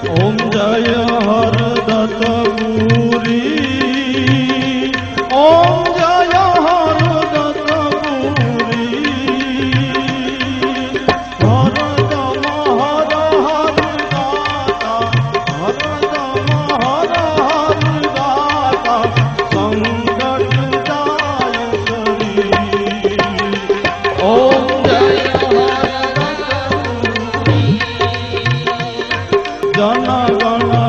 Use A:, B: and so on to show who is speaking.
A: ओम जय हरदत्त पुरी, ओम जय हरदत्त पुरी, हरदम हर हर दाता, हरदम हर हर दाता, संकट दायकरी। ओम जय हरदत्त पुरी, जन गण